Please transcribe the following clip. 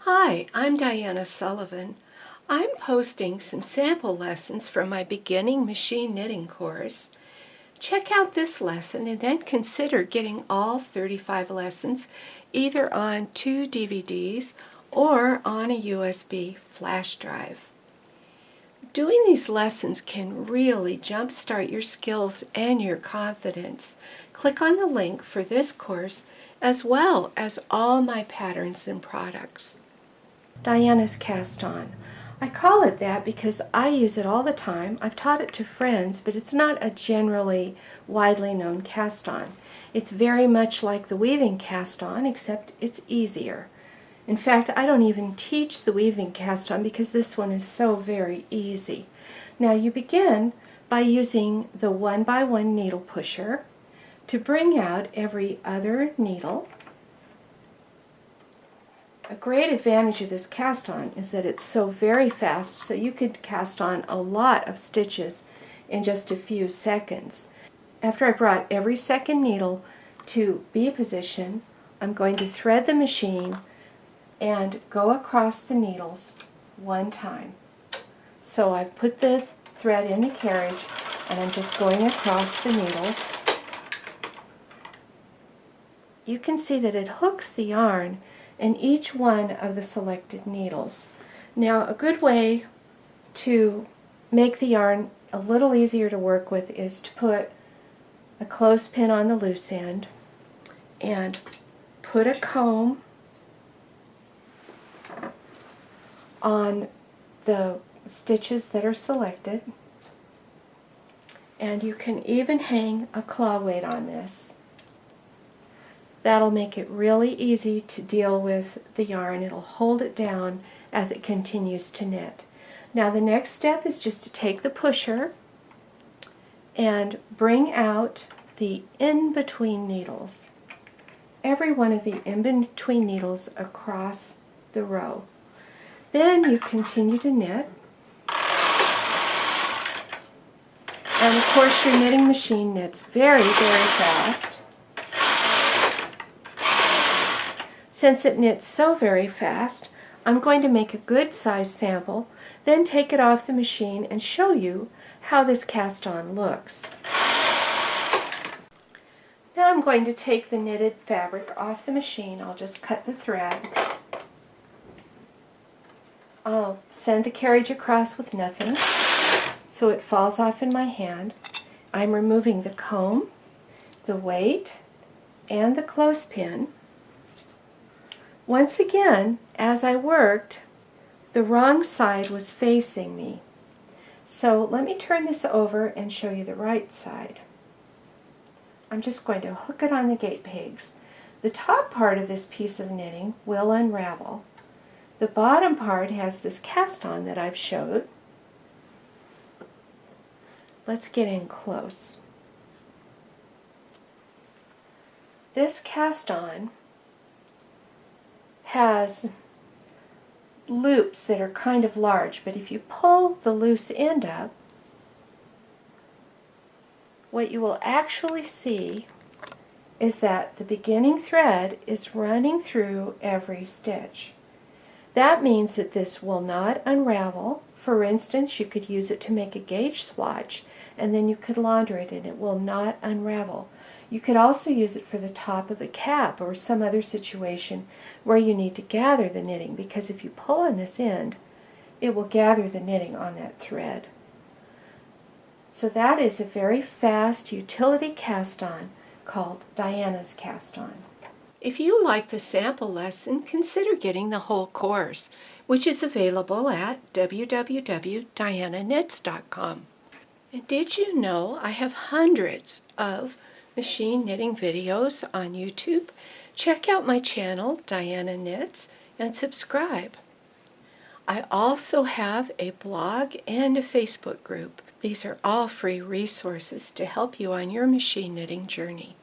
Hi, I'm Diana Sullivan. I'm posting some sample lessons from my beginning machine knitting course. Check out this lesson and then consider getting all 35 lessons either on 2 DVDs or on a USB flash drive. Doing these lessons can really jumpstart your skills and your confidence. Click on the link for this course as well as all my patterns and products. Diana's cast on. I call it that because I use it all the time. I've taught it to friends, but it's not a generally widely known cast on. It's very much like the weaving cast on, except it's easier. In fact, I don't even teach the weaving cast on because this one is so very easy. Now you begin by using the 1x1 needle pusher to bring out every other needle. A great advantage of this cast on is that it's so very fast, so you could cast on a lot of stitches in just a few seconds. After I brought every second needle to B position, I'm going to thread the machine and go across the needles one time. So I've put the thread in the carriage and I'm just going across the needles. You can see that it hooks the yarn in each one of the selected needles. Now, a good way to make the yarn a little easier to work with is to put a clothespin on the loose end and put a comb on the stitches that are selected, and you can even hang a claw weight on this. That'll make it really easy to deal with the yarn. It'll hold it down as it continues to knit. Now the next step is just to take the pusher and bring out the in-between needles. Every one of the in-between needles across the row. Then you continue to knit. And of course your knitting machine knits very, very fast. Since it knits so very fast, I'm going to make a good size sample, then take it off the machine and show you how this cast on looks. Now I'm going to take the knitted fabric off the machine. I'll just cut the thread. I'll send the carriage across with nothing, so it falls off in my hand. I'm removing the comb, the weight, and the clothespin. Once again, as I worked, the wrong side was facing me. So let me turn this over and show you the right side. I'm just going to hook it on the gate pegs. The top part of this piece of knitting will unravel. The bottom part has this cast on that I've showed. Let's get in close. This cast on has loops that are kind of large, but if you pull the loose end up, what you will actually see is that the beginning thread is running through every stitch. That means that this will not unravel. For instance, you could use it to make a gauge swatch and then you could launder it and it will not unravel. You could also use it for the top of a cap or some other situation where you need to gather the knitting, because if you pull on this end, it will gather the knitting on that thread. So that is a very fast utility cast on called Diana's cast on. If you like the sample lesson, consider getting the whole course, which is available at www.dianaknits.com. And did you know I have hundreds of machine knitting videos on YouTube? Check out my channel, Diana Knits, and subscribe. I also have a blog and a Facebook group. These are all free resources to help you on your machine knitting journey.